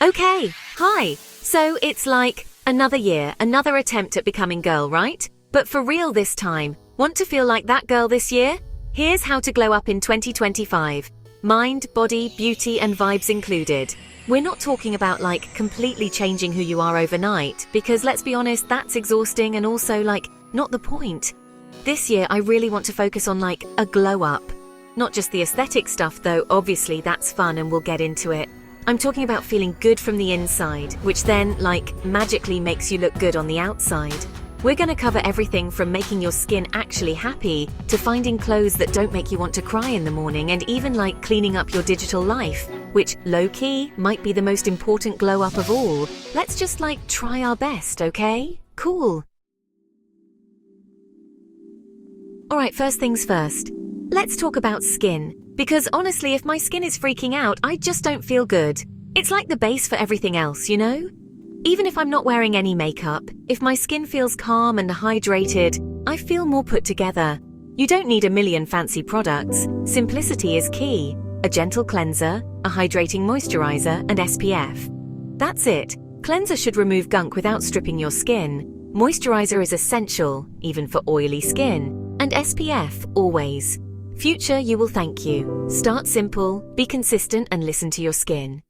Okay, hi. So it's like another year, another attempt at becoming girl, right? But for real this time. Want to feel like that girl this year? Here's how to glow up in 2025. Mind, body, beauty, and vibes included. We're not talking about like completely changing who you are overnight, because let's be honest, that's exhausting and also like not the point. This year, I really want to focus on like a glow up. Not just the aesthetic stuff though, obviously that's fun and we'll get into it. I'm talking about feeling good from the inside, which then, like, magically makes you look good on the outside. We're going to cover everything from making your skin actually happy to finding clothes that don't make you want to cry in the morning and even like cleaning up your digital life, which low-key might be the most important glow up of all. Let's just like try our best, okay? Cool. Alright, first things first. Let's talk about skin. Because honestly, if my skin is freaking out, I just don't feel good. It's like the base for everything else, you know? Even if I'm not wearing any makeup, if my skin feels calm and hydrated, I feel more put together. You don't need a million fancy products. Simplicity is key. A gentle cleanser, a hydrating moisturizer, and SPF. That's it. Cleanser should remove gunk without stripping your skin. Moisturizer is essential, even for oily skin. And SPF, always. Future, you will thank you. Start simple, be consistent, and listen to your skin.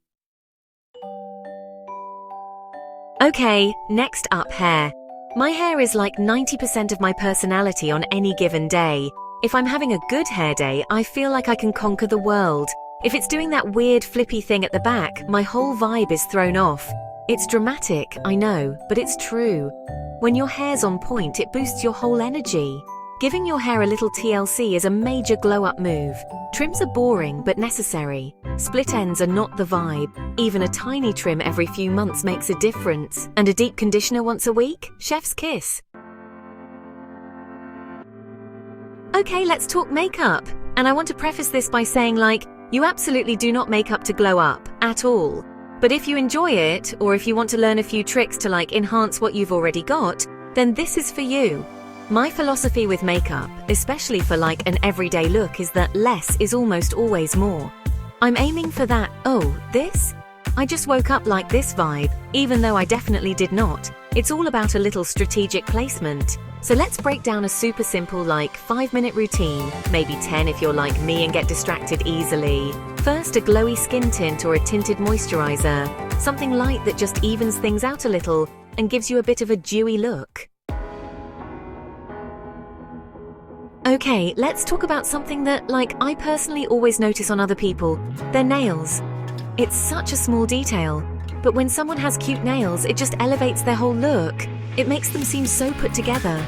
Okay, next up, hair. My hair is like 90% of my personality on any given day. If I'm having a good hair day, I feel like I can conquer the world. If it's doing that weird flippy thing at the back, my whole vibe is thrown off. It's dramatic, I know, but it's true. When your hair's on point, it boosts your whole energy. Giving your hair a little TLC is a major glow-up move. Trims are boring but necessary. Split ends are not the vibe. Even a tiny trim every few months makes a difference. And a deep conditioner once a week? Chef's kiss. Okay, let's talk makeup. And I want to preface this by saying like, you absolutely do not make up to glow up, at all. But if you enjoy it, or if you want to learn a few tricks to like enhance what you've already got, then this is for you. My philosophy with makeup, especially for like an everyday look, is that less is almost always more. I'm aiming for that, oh, this? I just woke up like this vibe, even though I definitely did not. It's all about a little strategic placement. So let's break down a super simple like 5-minute routine, maybe 10 if you're like me and get distracted easily. First, a glowy skin tint or a tinted moisturizer, something light that just evens things out a little and gives you a bit of a dewy look. Okay, let's talk about something that, like, I personally always notice on other people, their nails. It's such a small detail, but when someone has cute nails, it just elevates their whole look. It makes them seem so put together,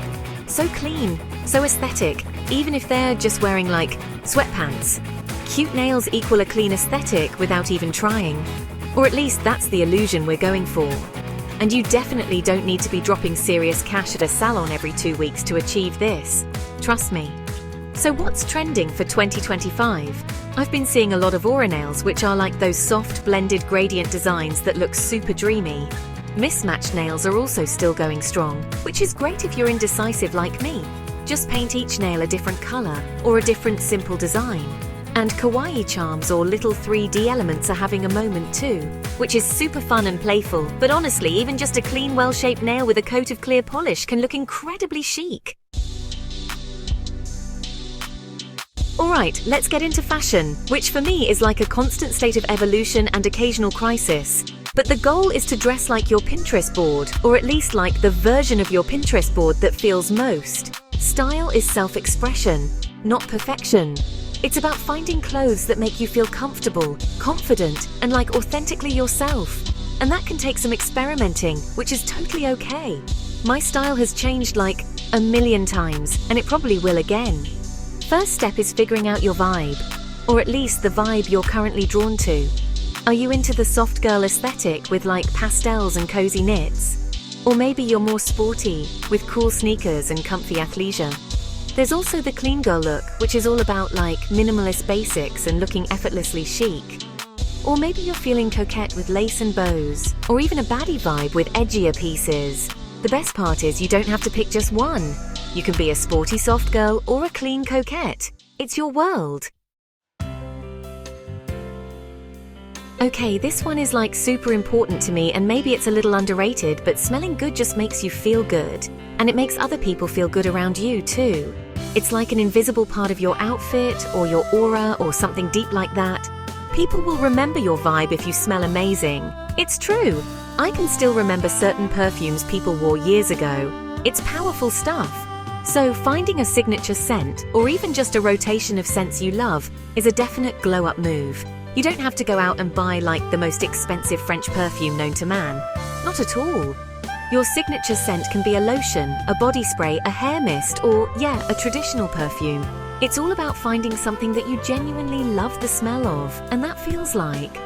so clean, so aesthetic, even if they're just wearing, like, sweatpants. Cute nails equal a clean aesthetic without even trying. Or at least that's the illusion we're going for. And you definitely don't need to be dropping serious cash at a salon every 2 weeks to achieve this. Trust me. So what's trending for 2025? I've been seeing a lot of aura nails, which are like those soft blended gradient designs that look super dreamy. Mismatched nails are also still going strong, which is great if you're indecisive like me. Just paint each nail a different color or a different simple design. And kawaii charms or little 3D elements are having a moment too, which is super fun and playful, but honestly, even just a clean, well-shaped nail with a coat of clear polish can look incredibly chic. Alright, let's get into fashion, which for me is like a constant state of evolution and occasional crisis. But the goal is to dress like your Pinterest board, or at least like the version of your Pinterest board that feels most. Style is self-expression, not perfection. It's about finding clothes that make you feel comfortable, confident, and like authentically yourself. And that can take some experimenting, which is totally okay. My style has changed like a million times, and it probably will again. First step is figuring out your vibe, or at least the vibe you're currently drawn to. Are you into the soft girl aesthetic with like pastels and cozy knits? Or maybe you're more sporty, with cool sneakers and comfy athleisure. There's also the clean girl look, which is all about like minimalist basics and looking effortlessly chic. Or maybe you're feeling coquette with lace and bows, or even a baddie vibe with edgier pieces. The best part is you don't have to pick just one. You can be a sporty soft girl or a clean coquette. It's your world. Okay, this one is like super important to me, and maybe it's a little underrated, but smelling good just makes you feel good. And it makes other people feel good around you too. It's like an invisible part of your outfit or your aura or something deep like that. People will remember your vibe if you smell amazing. It's true. I can still remember certain perfumes people wore years ago. It's powerful stuff. So finding a signature scent, or even just a rotation of scents you love, is a definite glow-up move. You don't have to go out and buy like the most expensive French perfume known to man. Not at all. Your signature scent can be a lotion, a body spray, a hair mist, or, yeah, a traditional perfume. It's all about finding something that you genuinely love the smell of, and that feels like.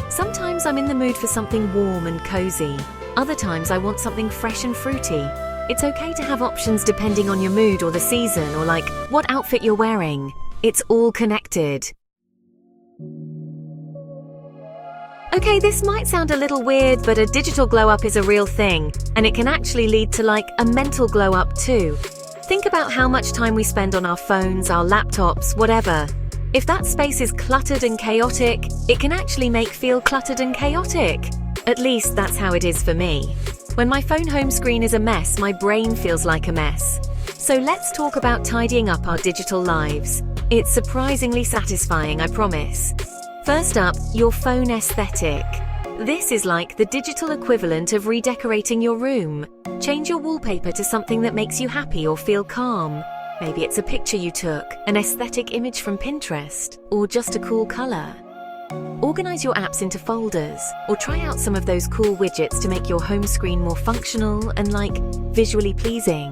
Sometimes I'm in the mood for something warm and cozy. Other times I want something fresh and fruity. It's okay to have options depending on your mood or the season or like what outfit you're wearing. It's all connected. Okay, this might sound a little weird, but a digital glow-up is a real thing, and it can actually lead to like a mental glow-up too. Think about how much time we spend on our phones, our laptops, whatever. If that space is cluttered and chaotic, it can actually make feel cluttered and chaotic. At least that's how it is for me. When my phone home screen is a mess, my brain feels like a mess. So let's talk about tidying up our digital lives. It's surprisingly satisfying, I promise. First up, your phone aesthetic. This is like the digital equivalent of redecorating your room. Change your wallpaper to something that makes you happy or feel calm. Maybe it's a picture you took, an aesthetic image from Pinterest, or just a cool color. Organize your apps into folders, or try out some of those cool widgets to make your home screen more functional and like visually pleasing.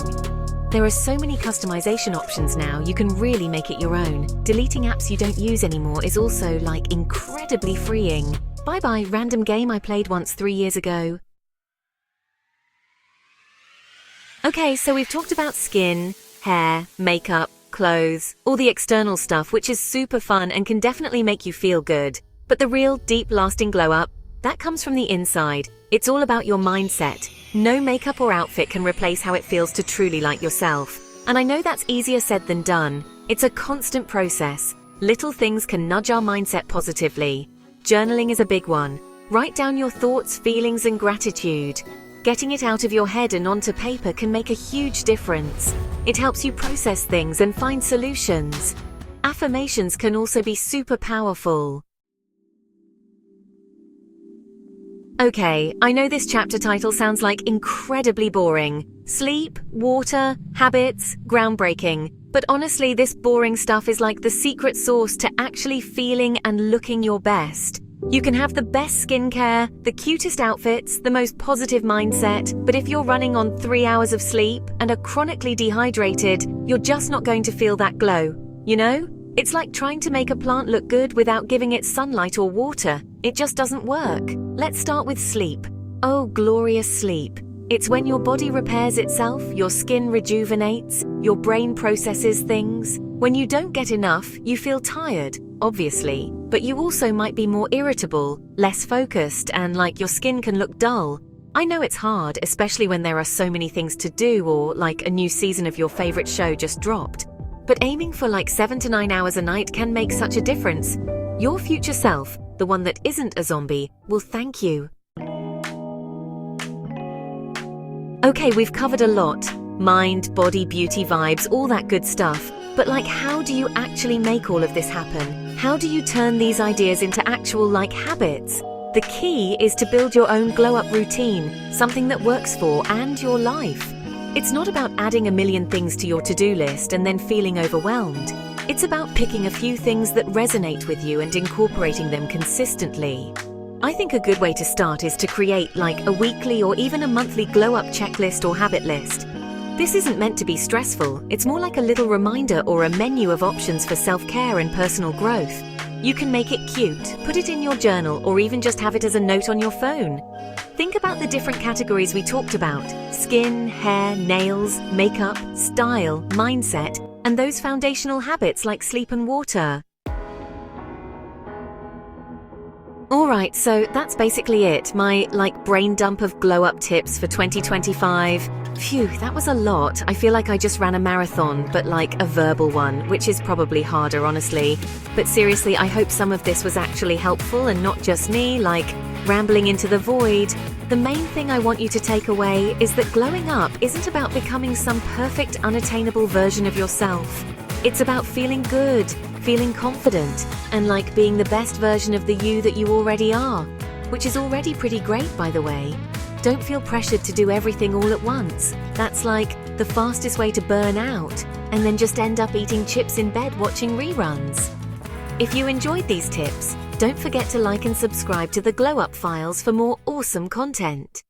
There are so many customization options now, you can really make it your own. Deleting apps you don't use anymore is also like incredibly freeing. Bye-bye random game I played once 3 years ago. Okay, so we've talked about skin, hair, makeup, clothes, all the external stuff, which is super fun and can definitely make you feel good. But the real deep lasting glow up, that comes from the inside. It's all about your mindset. No makeup or outfit can replace how it feels to truly like yourself. And I know that's easier said than done. It's a constant process. Little things can nudge our mindset positively. Journaling is a big one. Write down your thoughts, feelings, and gratitude. Getting it out of your head and onto paper can make a huge difference. It helps you process things and find solutions. Affirmations can also be super powerful. Okay, I know this chapter title sounds like incredibly boring. Sleep, water, habits, groundbreaking. But honestly, this boring stuff is like the secret sauce to actually feeling and looking your best. You can have the best skincare, the cutest outfits, the most positive mindset, but if you're running on 3 hours of sleep and are chronically dehydrated, you're just not going to feel that glow. You know? It's like trying to make a plant look good without giving it sunlight or water. It just doesn't work. Let's start with sleep. Oh, glorious sleep. It's when your body repairs itself, your skin rejuvenates, your brain processes things. When you don't get enough, you feel tired, obviously, but you also might be more irritable, less focused, and like your skin can look dull. I know it's hard, especially when there are so many things to do or like a new season of your favorite show just dropped. But aiming for like 7 to 9 hours a night can make such a difference. Your future self, the one that isn't a zombie, will thank you. Okay, we've covered a lot. Mind, body, beauty, vibes, all that good stuff. But like, how do you actually make all of this happen? How do you turn these ideas into actual like habits? The key is to build your own glow-up routine, something that works for and your life. It's not about adding a million things to your to-do list and then feeling overwhelmed. It's about picking a few things that resonate with you and incorporating them consistently. I think a good way to start is to create like a weekly or even a monthly glow-up checklist or habit list. This isn't meant to be stressful, it's more like a little reminder or a menu of options for self-care and personal growth. You can make it cute, put it in your journal, or even just have it as a note on your phone. Think about the different categories we talked about: skin, hair, nails, makeup, style, mindset, and those foundational habits like sleep and water. Alright, so that's basically it. My, brain dump of glow-up tips for 2025. Phew, that was a lot. I feel like I just ran a marathon, but a verbal one, which is probably harder, honestly. But seriously, I hope some of this was actually helpful and not just me, rambling into the void. The main thing I want you to take away is that glowing up isn't about becoming some perfect, unattainable version of yourself. It's about feeling good, feeling confident, and being the best version of the you that you already are, which is already pretty great, by the way. Don't feel pressured to do everything all at once. That's the fastest way to burn out, and then just end up eating chips in bed watching reruns. If you enjoyed these tips, don't forget to like and subscribe to the Glow Up Files for more awesome content.